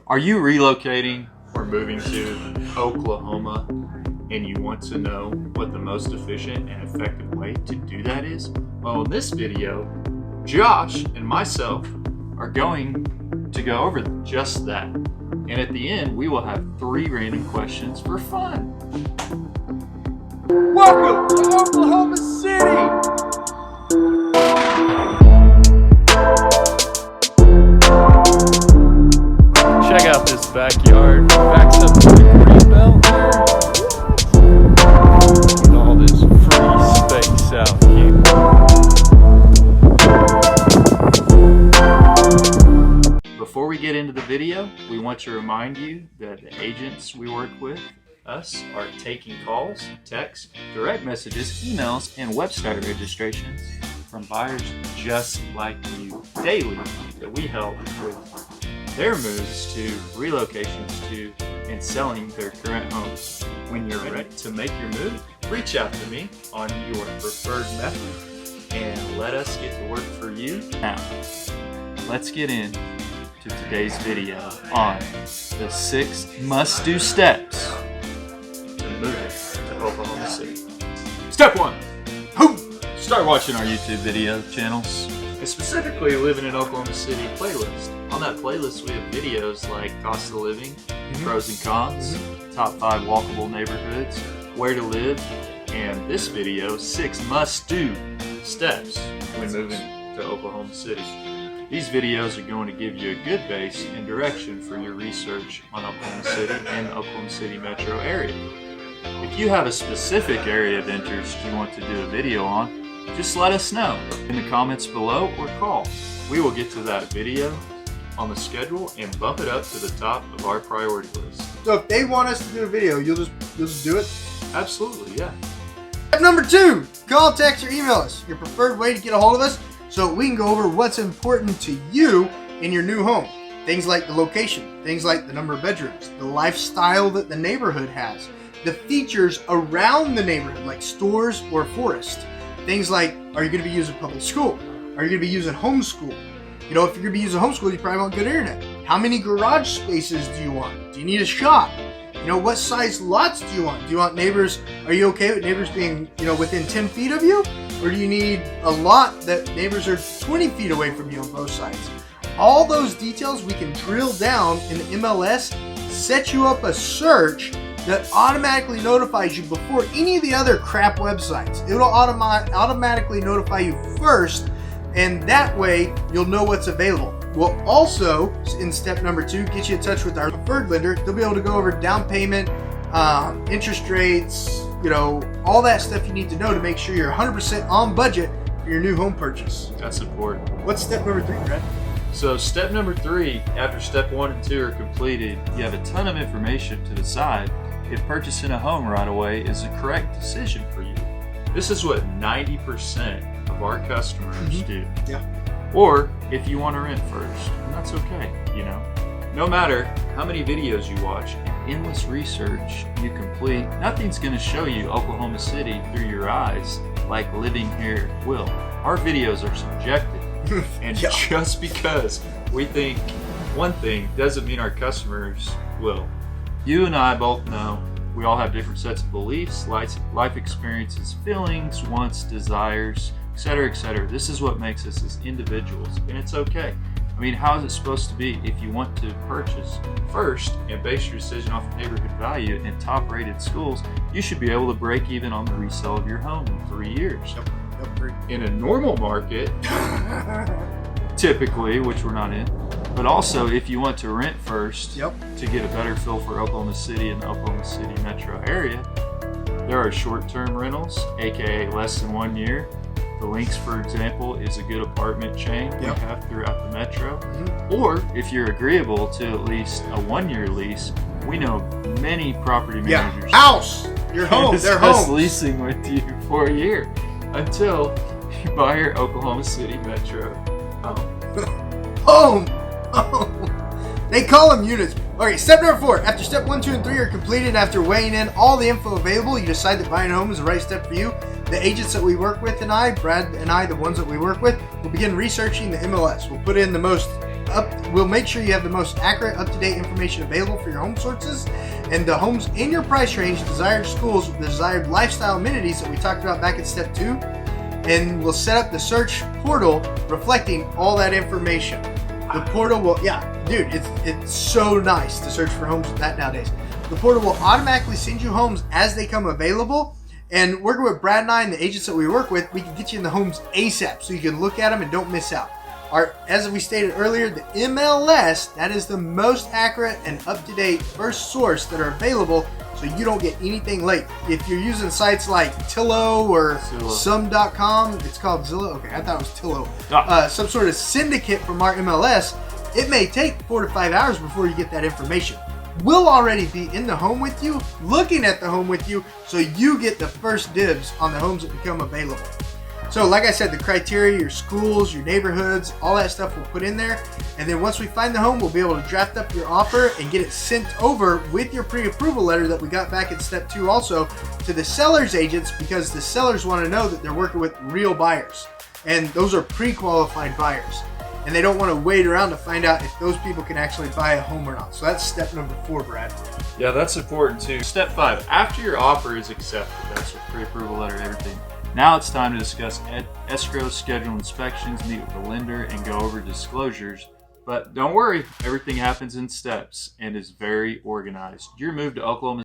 Are you relocating or moving to Oklahoma and you want to know what the most efficient and effective way to do that is? Well, in this video, Josh and myself are going to go over just that. And at the end, we will have 3 random questions for fun. Welcome to Oklahoma City! Check out this backyard. Backs up to the green belt there. With all this free space out here. Before we get into the video, we want to remind you that the agents we work with us are taking calls, texts, direct messages, emails, and website registrations from buyers just like you daily that we help with their moves to relocations to and selling their current homes. When you're ready to make your move, reach out to me on your preferred method and let us get to work for you. Now, let's get into today's video on the 6 must-do steps to moving to Oklahoma City. Step 1, start watching our YouTube video channels, and specifically Living in Oklahoma City playlist. On that playlist, we have videos like cost of living, pros and cons, top 5 walkable neighborhoods, where to live, and this video, 6 must-do steps when moving to Oklahoma City. These videos are going to give you a good base and direction for your research on Oklahoma City and the Oklahoma City Metro area. If you have a specific area of interest you want to do a video on, just let us know in the comments below or call. We will get to that video on the schedule and bump it up to the top of our priority list. So if they want us to do a video, you'll just do it? Absolutely, yeah. Step number 2, call, text, or email us. Your preferred way to get a hold of us so we can go over what's important to you in your new home. Things like the location, things like the number of bedrooms, the lifestyle that the neighborhood has, the features around the neighborhood like stores or forest. Things like, are you going to be using public school? Are you going to be using homeschool? You know, if you're going to be using homeschool, you probably want good internet. How many garage spaces do you want? Do you need a shop? You know, what size lots do you want? Do you want neighbors, are you okay with neighbors being, within 10 feet of you? Or do you need a lot that neighbors are 20 feet away from you on both sides? All those details we can drill down in the MLS, set you up a search that automatically notifies you before any of the other crap websites. It'll automatically notify you first, and that way you'll know what's available. We'll also, in step number 2, get you in touch with our preferred lender. They'll be able to go over down payment, interest rates, all that stuff you need to know to make sure you're 100% on budget for your new home purchase. That's important. What's step number 3, Brad? So step number 3, after step 1 and 2 are completed, you have a ton of information to decide if purchasing a home right away is the correct decision for you. This is what 90% of our customers do. Yeah. Or if you want to rent first, and that's okay, No matter how many videos you watch and endless research you complete, nothing's going to show you Oklahoma City through your eyes like living here will. Our videos are subjective, and just because we think one thing doesn't mean our customers will. You and I both know we all have different sets of beliefs, life experiences, feelings, wants, desires, etc., etc. This is what makes us as individuals, and it's okay. I mean, how is it supposed to be if you want to purchase first and base your decision off of neighborhood value and top-rated schools? You should be able to break even on the resale of your home in 3 years. In a normal market, typically, which we're not in, but also if you want to rent first to get a better feel for Oklahoma City and the Oklahoma City metro area, there are short-term rentals, aka less than 1 year. The Links, for example, is a good apartment chain we have throughout the metro. Or if you're agreeable to at least a 1-year lease, we know many property managers. House! Your home, their home. Leasing with you for a year until you buy your Oklahoma City metro home. They call them units. Okay, step number 4. After step 1, 2, and 3 are completed, and after weighing in all the info available, you decide that buying a home is the right step for you. The agents that we work with Brad and I, the ones that we work with, will begin researching the MLS. We'll put in the most we'll make sure you have the most accurate, up-to-date information available for your home sources and the homes in your price range, desired schools, the desired lifestyle amenities that we talked about back in step 2. And we'll set up the search portal reflecting all that information. The portal will, dude, it's so nice to search for homes with that nowadays. The portal will automatically send you homes as they come available. And working with Brad and I and the agents that we work with, we can get you in the homes ASAP so you can look at them and don't miss out. As we stated earlier, the MLS, that is the most accurate and up-to-date first source that are available, so you don't get anything late. If you're using sites like Tillo or some.com, it's called Zillow. Okay, I thought it was Tillo. Some sort of syndicate from our MLS, it may take 4 to 5 hours before you get that information. We'll already be in the home with you, looking at the home with you, so you get the first dibs on the homes that become available. So like I said, the criteria, your schools, your neighborhoods, all that stuff we'll put in there. And then once we find the home, we'll be able to draft up your offer and get it sent over with your pre-approval letter that we got back in step 2 also to the seller's agents, because the sellers want to know that they're working with real buyers. And those are pre-qualified buyers. And they don't want to wait around to find out if those people can actually buy a home or not. So that's step number 4, Brad. Yeah, that's important too. Step 5, after your offer is accepted, that's your pre-approval letter, everything. Now it's time to discuss escrow, schedule inspections, meet with the lender, and go over disclosures. But don't worry, everything happens in steps and is very organized. Your move to Oklahoma.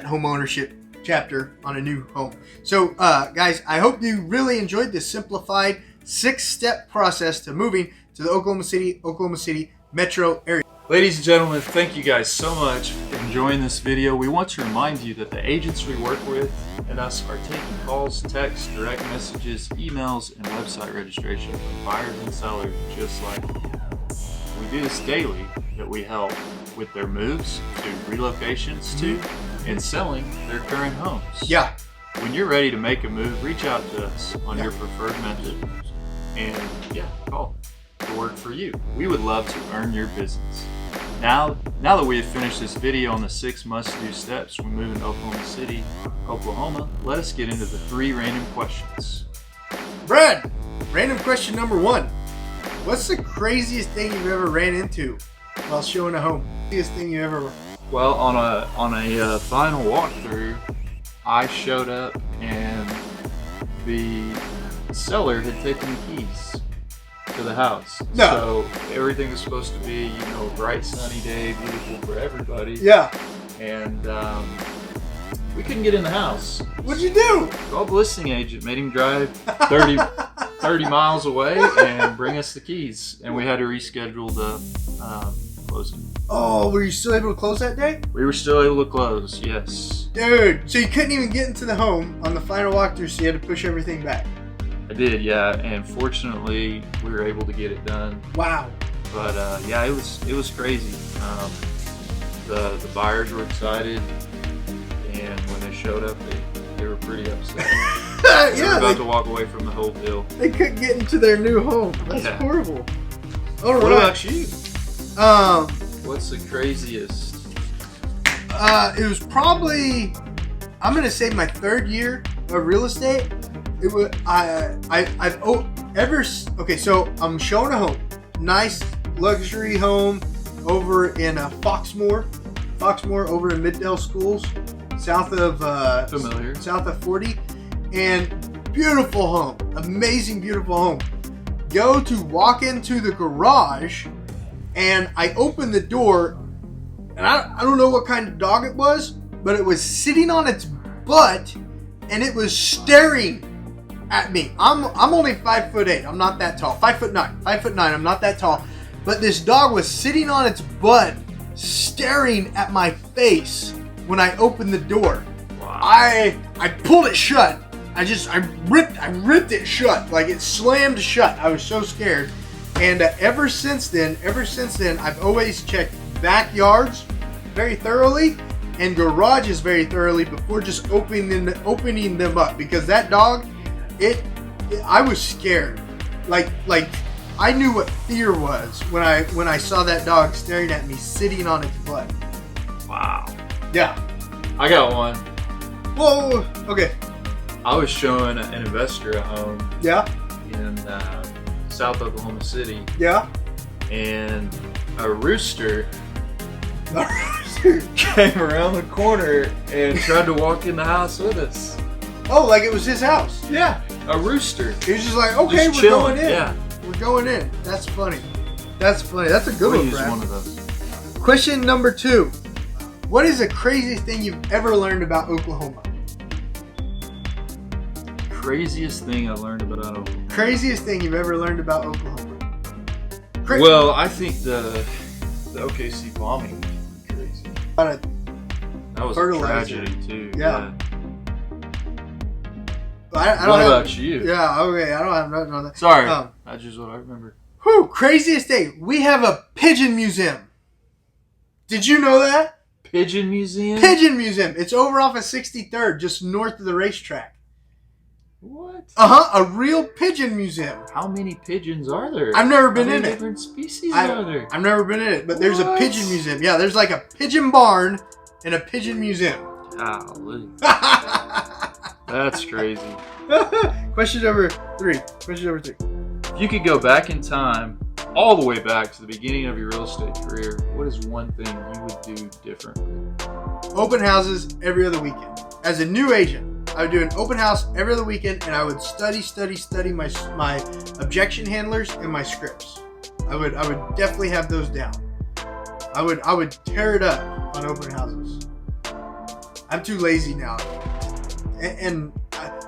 Homeownership chapter on a new home. So guys, I hope you really enjoyed this simplified 6-step process to moving to the Oklahoma City Metro area. Ladies and gentlemen, thank you guys so much for enjoying this video. We want to remind you that the agents we work with and us are taking calls, texts, direct messages, emails, and website registration from buyers and sellers just like you. We do this daily, that we help with their moves to relocations to and selling their current homes. Yeah. When you're ready to make a move, reach out to us on your preferred method and call to work for you. We would love to earn your business. Now that we have finished this video on the 6 must-do steps when moving to Oklahoma City, Oklahoma, let us get into the 3 random questions. Brad, random question number 1. What's the craziest thing you've ever ran into while showing a home? Craziest thing you ever... Well, on a final walkthrough, I showed up and the seller had taken the keys to the house. No. So everything was supposed to be, bright sunny day, beautiful for everybody. Yeah. And we couldn't get in the house. What'd you do? Called the listing agent, made him drive 30 30 miles away and bring us the keys. And we had to reschedule the closing. Oh, were you still able to close that day? We were still able to close, yes. Dude, so you couldn't even get into the home on the final walkthrough, so you had to push everything back. I did, yeah, and fortunately we were able to get it done. Wow. But yeah, it was crazy. The buyers were excited, and when they showed up, they were pretty upset. They were about to walk away from the whole deal. They couldn't get into their new home. That's horrible. All right. What about you? What's the craziest? It was probably, I'm gonna say my 3rd year of real estate. It was okay. So I'm showing a home, nice luxury home over in Foxmore over in Middale Schools, south of Familiar. south of 40, and beautiful home, amazing beautiful home. Go to walk into the garage, and I opened the door, and I don't know what kind of dog it was, but it was sitting on its butt, and it was staring at me. I'm only 5'8". I'm not that tall. 5'9". 5'9". I'm not that tall. But this dog was sitting on its butt, staring at my face when I opened the door. Wow. I pulled it shut. I ripped it shut. Like, it slammed shut. I was so scared. And ever since then, I've always checked backyards very thoroughly and garages very thoroughly before just opening them up, because that dog, I was scared. Like I knew what fear was when I saw that dog staring at me, sitting on its butt. Wow. Yeah. I got one. Whoa. Okay. I was showing an investor a home. Yeah. In South Oklahoma City. Yeah. And a rooster came around the corner and tried to walk in the house with us. Oh, like it was his house. Yeah, a rooster. He was just like, okay, just we're chilling. going in. Yeah. We're going in. That's funny. That's a good one, Use Brad. one of those. Question number 2. What is the craziest thing you've ever learned about Oklahoma? Craziest thing I learned about Oklahoma. Craziest thing you've ever learned about Oklahoma? Well, I think the OKC bombing was crazy. That was a tragedy too. Yeah. What about you? Yeah, okay, I don't have nothing on that. Sorry, that's just what I remember. Whew, craziest thing. We have a pigeon museum. Did you know that? Pigeon museum? Pigeon museum. It's over off of 63rd, just north of the racetrack. What? A real pigeon museum. How many pigeons are there? I've never been in it. How many different species are there? I've never been in it, but there's a pigeon museum. Yeah, there's like a pigeon barn and a pigeon museum. Golly. That's crazy. Question number 3. If you could go back in time, all the way back to the beginning of your real estate career, what is one thing you would do differently? Open houses every other weekend. As a new agent, I would do an open house every other weekend, and I would study my objection handlers and my scripts. I would definitely have those down. I would tear it up on open houses. I'm too lazy now. And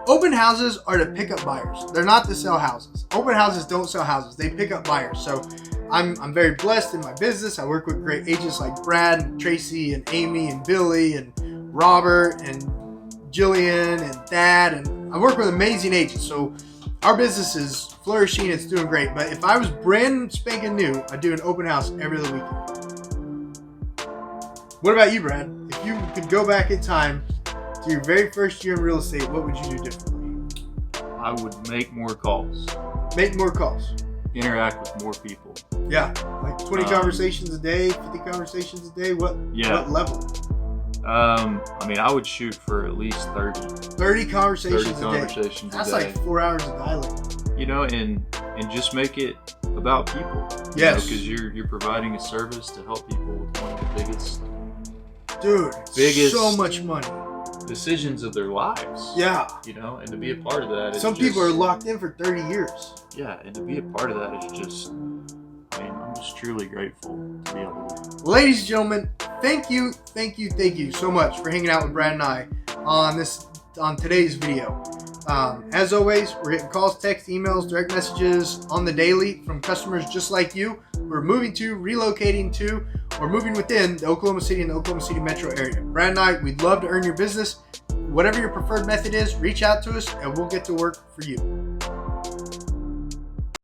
open houses are to pick up buyers. They're not to sell houses. Open houses don't sell houses. They pick up buyers. So I'm very blessed in my business. I work with great agents like Brad and Tracy and Amy and Billy and Robert and Jillian and Thad, and I work with amazing agents. So our business is flourishing. It's doing great. But if I was brand spanking new, I'd do an open house every other weekend. What about you, Brad? If you could go back in time to your very first year in real estate, what would you do differently? I would make more calls. Make more calls. Interact with more people. Yeah, like 20 conversations a day, 50 conversations a day. What level? I mean, I would shoot for at least 30. 30 conversations a day. That's like 4 hours of dialogue. You know, and just make it about people. Yes. Because you're providing a service to help people with one of the biggest so much money. Decisions of their lives. Yeah. You know, and to be a part of that is some people are locked in for 30 years. Yeah, and to be a part of that is just, I mean, I'm just truly grateful to be able to. Ladies and gentlemen, thank you so much for hanging out with Brad and I on today's video. As always, we're getting calls, texts, emails, direct messages on the daily from customers just like you. We're moving to, relocating to, or moving within the Oklahoma City and the Oklahoma City Metro area. Brad and I, we'd love to earn your business. Whatever your preferred method is, reach out to us and we'll get to work for you.